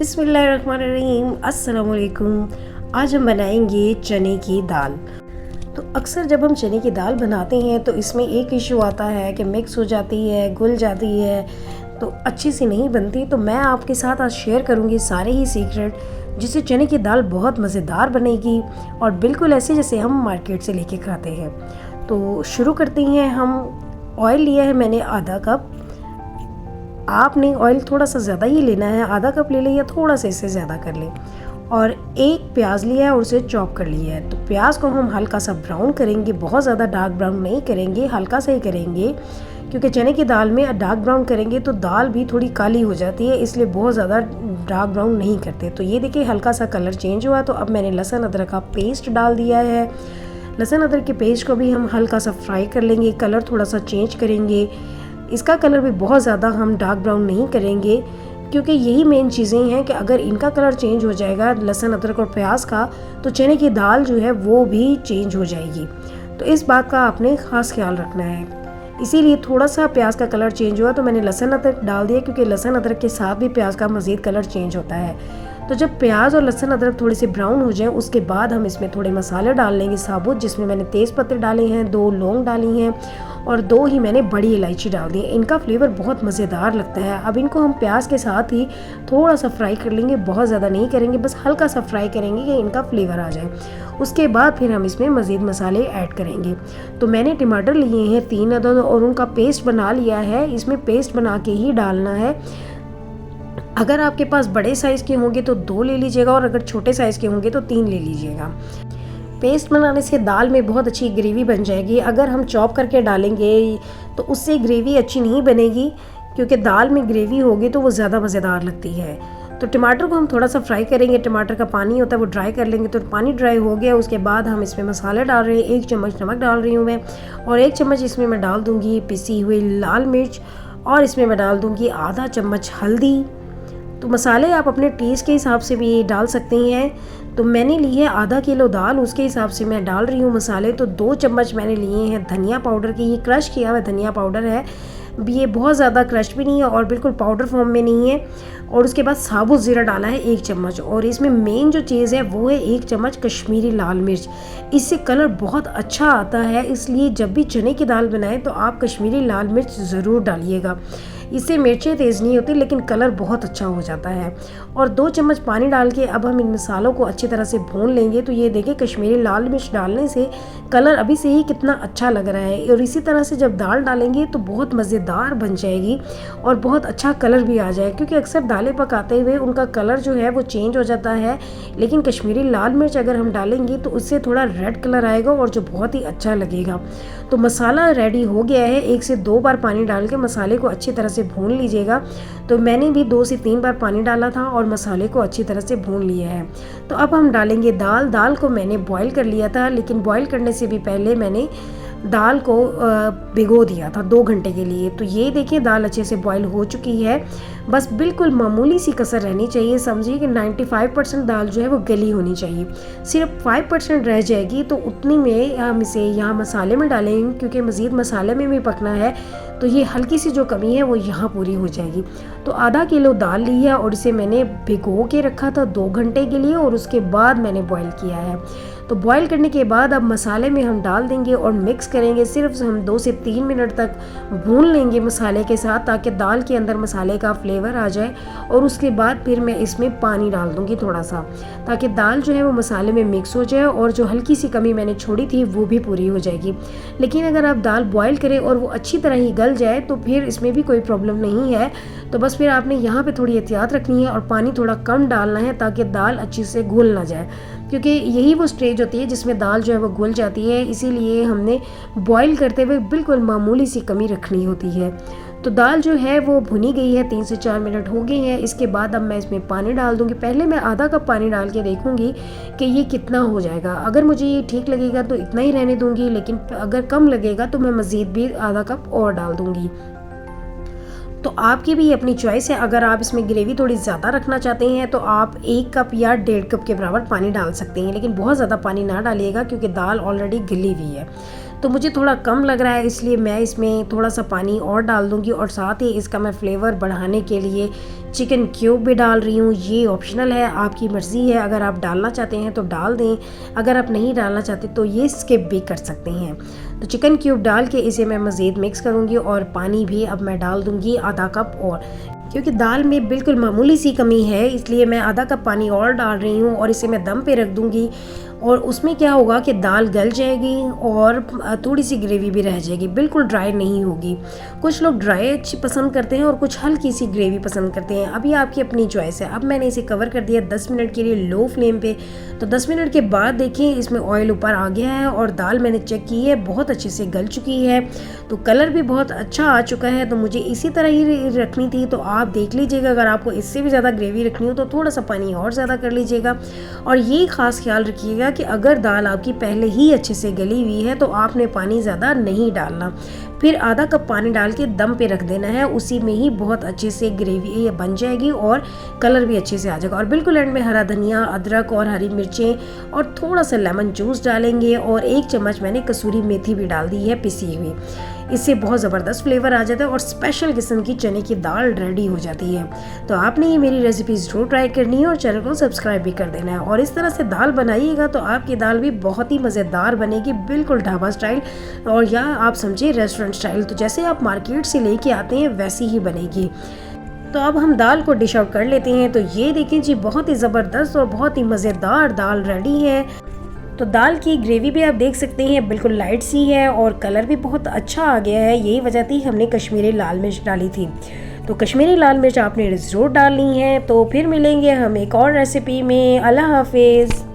बिस्मिल्लाहिर्रहमानिर्रहीम, अस्सलाम वालेकुम। आज हम बनाएंगे चने की दाल। तो अक्सर जब हम चने की दाल बनाते हैं तो इसमें एक इशू आता है कि मिक्स हो जाती है, घुल जाती है, तो अच्छी सी नहीं बनती। तो मैं आपके साथ आज शेयर करूंगी सारे ही सीक्रेट, जिससे चने की दाल बहुत मज़ेदार बनेगी और बिल्कुल ऐसे जैसे हम मार्केट से लेके खाते हैं। तो शुरू करते हैं। हम ऑयल लिया है मैंने आधा कप। आपने ऑयल थोड़ा सा ज़्यादा ही लेना है, आधा कप ले लें या थोड़ा सा इससे ज़्यादा कर लें। और एक प्याज लिया है और उसे चॉप कर लिया है। तो प्याज को हम हल्का सा ब्राउन करेंगे, बहुत ज़्यादा डार्क ब्राउन नहीं करेंगे, हल्का सा ही करेंगे, क्योंकि चने की दाल में डार्क ब्राउन करेंगे तो दाल भी थोड़ी काली हो जाती है, इसलिए बहुत ज़्यादा डार्क ब्राउन नहीं करते। तो ये देखिए हल्का सा कलर चेंज हुआ। तो अब मैंने लहसुन अदरक का पेस्ट डाल दिया है। लहसुन अदरक के पेस्ट को भी हम हल्का सा फ्राई कर लेंगे, कलर थोड़ा सा चेंज करेंगे। इसका कलर भी बहुत ज़्यादा हम डार्क ब्राउन नहीं करेंगे, क्योंकि यही मेन चीज़ें हैं कि अगर इनका कलर चेंज हो जाएगा लहसुन अदरक और प्याज का, तो चने की दाल जो है वो भी चेंज हो जाएगी। तो इस बात का आपने ख़ास ख्याल रखना है। इसीलिए थोड़ा सा प्याज का कलर चेंज हुआ तो मैंने लहसुन अदरक डाल दिया, क्योंकि लहसुन अदरक के साथ भी प्याज का मज़ीद कलर चेंज होता है। तो जब प्याज और लहसुन अदरक थोड़े से ब्राउन हो जाए उसके बाद हम इसमें थोड़े मसाले डाल लेंगे साबुत, जिसमें मैंने तेज़ पत्ते डाले हैं, 2 लौंग डाली हैं और 2 ही मैंने बड़ी इलायची डाल दी है। इनका फ्लेवर बहुत मज़ेदार लगता है। अब इनको हम प्याज के साथ ही थोड़ा सा फ्राई कर लेंगे, बहुत ज़्यादा नहीं करेंगे, बस हल्का सा फ्राई करेंगे कि इनका फ्लेवर आ जाए। उसके बाद फिर हम इसमें मज़ीद मसाले ऐड करेंगे। तो मैंने टमाटर लिए हैं 3 अदद और उनका पेस्ट बना लिया है। इसमें पेस्ट बना के ही डालना है। अगर आपके पास बड़े साइज़ के होंगे तो 2 ले लीजिएगा और अगर छोटे साइज़ के होंगे तो 3 ले लीजिएगा। पेस्ट बनाने से दाल में बहुत अच्छी ग्रेवी बन जाएगी। अगर हम चॉप करके डालेंगे तो उससे ग्रेवी अच्छी नहीं बनेगी, क्योंकि दाल में ग्रेवी होगी तो वो ज़्यादा मज़ेदार लगती है। तो टमाटर को हम थोड़ा सा फ्राई करेंगे, टमाटर का पानी होता है वो ड्राई कर लेंगे। तो पानी ड्राई हो गया, उसके बाद हम इसमें मसाले डाल रहे हैं। 1 चम्मच नमक डाल रही हूँ मैं, और 1 चम्मच इसमें मैं डाल दूँगी पिसी हुई लाल मिर्च, और इसमें मैं डाल दूँगी आधा चम्मच हल्दी। तो मसाले आप अपने टेस्ट के हिसाब से भी डाल सकते हैं। तो मैंने ली है आधा किलो दाल, उसके हिसाब से मैं डाल रही हूँ मसाले। तो 2 चम्मच मैंने लिए हैं धनिया पाउडर की, ये क्रश किया हुआ धनिया पाउडर है। ये बहुत ज़्यादा क्रश भी नहीं है और बिल्कुल पाउडर फॉर्म में नहीं है। और उसके बाद साबुत ज़ीरा डाला है 1 चम्मच, और इसमें मेन जो चीज़ है वो है 1 चम्मच कश्मीरी लाल मिर्च। इससे कलर बहुत अच्छा आता है, इसलिए जब भी चने की दाल बनाएं तो आप कश्मीरी लाल मिर्च ज़रूर डालिएगा। इससे मिर्चें तेज़ नहीं होती लेकिन कलर बहुत अच्छा हो जाता है। और 2 चम्मच पानी डाल के अब हम इन मसालों को अच्छी तरह से भून लेंगे। तो ये देखिए कश्मीरी लाल मिर्च डालने से कलर अभी से ही कितना अच्छा लग रहा है, और इसी तरह से जब दाल डालेंगे तो बहुत मज़ेदार बन जाएगी और बहुत अच्छा कलर भी आ जाए। क्योंकि अक्सर दालें पकाते हुए उनका कलर जो है वो चेंज हो जाता है, लेकिन कश्मीरी लाल मिर्च अगर हम डालेंगे तो उससे थोड़ा रेड कलर आएगा और जो बहुत ही अच्छा लगेगा। तो मसाला रेडी हो गया है। 1 से 2 बार पानी डाल के मसाले को अच्छी तरह से भून लीजिएगा। तो मैंने भी 2 से 3 बार पानी डाला था और मसाले को अच्छी तरह से भून लिया है। तो अब हम डालेंगे दाल। दाल को मैंने बॉईल कर लिया था, लेकिन बॉईल करने से भी पहले मैंने दाल को भिगो दिया था 2 घंटे के लिए। तो ये देखिए दाल अच्छे से बॉईल हो चुकी है, बस बिल्कुल मामूली सी कसर रहनी चाहिए। समझिए कि 95% दाल जो है वो गली होनी चाहिए, सिर्फ 5% रह जाएगी। तो उतनी में हम इसे यहाँ मसाले में डालेंगे, क्योंकि मज़ीद मसाले में भी पकना है। तो ये हल्की सी जो कमी है वो यहाँ पूरी हो जाएगी। तो आधा किलो दाल ली है और इसे मैंने भिगो के रखा था 2 घंटे के लिए, और उसके बाद मैंने बॉईल किया है। तो बॉईल करने के बाद अब मसाले में हम डाल देंगे और मिक्स करेंगे। सिर्फ हम 2 से 3 मिनट तक भून लेंगे मसाले के साथ, ताकि दाल के अंदर मसाले का फ्लेवर आ जाए। और उसके बाद फिर मैं इसमें पानी डाल दूँगी थोड़ा सा, ताकि दाल जो है वो मसाले में मिक्स हो जाए और जो हल्की सी कमी मैंने छोड़ी थी वो भी पूरी हो जाएगी। लेकिन अगर आप दाल बॉईल करें और वो अच्छी तरह ही गल जाए तो फिर इसमें भी कोई प्रॉब्लम नहीं है। तो बस फिर आपने यहाँ पे थोड़ी एहतियात रखनी है और पानी थोड़ा कम डालना है, ताकि दाल अच्छी से घुल ना जाए, क्योंकि यही वो स्टेज होती है जिसमें दाल जो है वो घुल जाती है। इसीलिए हमने बॉईल करते हुए बिल्कुल मामूली सी कमी रखनी होती है। तो दाल जो है वो भुनी गई है, 3 से 4 मिनट हो गए हैं। इसके बाद अब मैं इसमें पानी डाल दूँगी। पहले मैं आधा कप पानी डाल के देखूँगी कि ये कितना हो जाएगा। अगर मुझे ये ठीक लगेगा तो इतना ही रहने दूँगी, लेकिन अगर कम लगेगा तो मैं मज़ीद भी आधा कप और डाल दूँगी। तो आपकी भी अपनी चॉइस है। अगर आप इसमें ग्रेवी थोड़ी ज़्यादा रखना चाहते हैं तो आप 1 कप या 1.5 कप के बराबर पानी डाल सकते हैं, लेकिन बहुत ज़्यादा पानी ना डालिएगा क्योंकि दाल ऑलरेडी गली हुई है। तो मुझे थोड़ा कम लग रहा है, इसलिए मैं इसमें थोड़ा सा पानी और डाल दूँगी और साथ ही इसका मैं फ्लेवर बढ़ाने के लिए चिकन क्यूब भी डाल रही हूँ। ये ऑप्शनल है, आपकी मर्ज़ी है, अगर आप डालना चाहते हैं तो डाल दें, अगर आप नहीं डालना चाहते तो ये स्किप भी कर सकते हैं। तो चिकन क्यूब डाल के इसे मैं मज़ीद मिक्स करूँगी और पानी भी अब मैं डाल दूँगी आधा कप और, क्योंकि दाल में बिल्कुल मामूली सी कमी है, इसलिए मैं आधा कप पानी और डाल रही हूँ और इसे मैं दम पे रख दूँगी। और उसमें क्या होगा कि दाल गल जाएगी और थोड़ी सी ग्रेवी भी रह जाएगी, बिल्कुल ड्राई नहीं होगी। कुछ लोग ड्राई अच्छी पसंद करते हैं और कुछ हल्की सी ग्रेवी पसंद करते हैं, अभी आपकी अपनी चॉइस है। अब मैंने इसे कवर कर दिया 10 मिनट के लिए लो फ्लेम पे। तो 10 मिनट के बाद देखिए इसमें ऑयल ऊपर आ गया है और दाल मैंने चेक की है बहुत अच्छे से गल चुकी है, तो कलर भी बहुत अच्छा आ चुका है। तो मुझे इसी तरह ही रखनी थी, तो आप देख लीजिएगा, अगर आपको इससे भी ज़्यादा ग्रेवी रखनी हो तो थोड़ा सा पानी और ज़्यादा कर लीजिएगा। और ये ख़ास ख्याल रखिएगा कि अगर दाल आपकी पहले ही अच्छे से गली हुई है तो आपने पानी ज़्यादा नहीं डालना, फिर आधा कप पानी डाल के दम पे रख देना है, उसी में ही बहुत अच्छे से ग्रेवी बन जाएगी और कलर भी अच्छे से आ जाएगा। और बिल्कुल एंड में हरा धनिया, अदरक और हरी मिर्चें और थोड़ा सा लेमन जूस डालेंगे और 1 चम्मच मैंने कसूरी मेथी भी डाल दी है पिसी हुई। इससे बहुत ज़बरदस्त फ्लेवर आ जाता है और स्पेशल किस्म की चने की दाल रेडी हो जाती है। तो आपने ये मेरी रेसिपी ज़रूर ट्राई करनी है और चैनल को सब्सक्राइब भी कर देना है। और इस तरह से दाल बनाइएगा तो आपकी दाल भी बहुत ही मज़ेदार बनेगी, बिल्कुल ढाबा स्टाइल और या आप समझिए रेस्टोरेंट स्टाइल। तो जैसे आप मार्केट से लेके आते हैं वैसी ही बनेगी। तो अब हम दाल को डिश आउट कर लेते हैं। तो ये देखें जी, बहुत ही ज़बरदस्त और बहुत ही मज़ेदार दाल रेडी है। तो दाल की ग्रेवी भी आप देख सकते हैं बिल्कुल लाइट सी है और कलर भी बहुत अच्छा आ गया है। यही वजह थी हमने कश्मीरी लाल मिर्च डाली थी। तो कश्मीरी लाल मिर्च आपने ज़रूर डालनी है। तो फिर मिलेंगे हम एक और रेसिपी में। अल्लाह हाफिज़।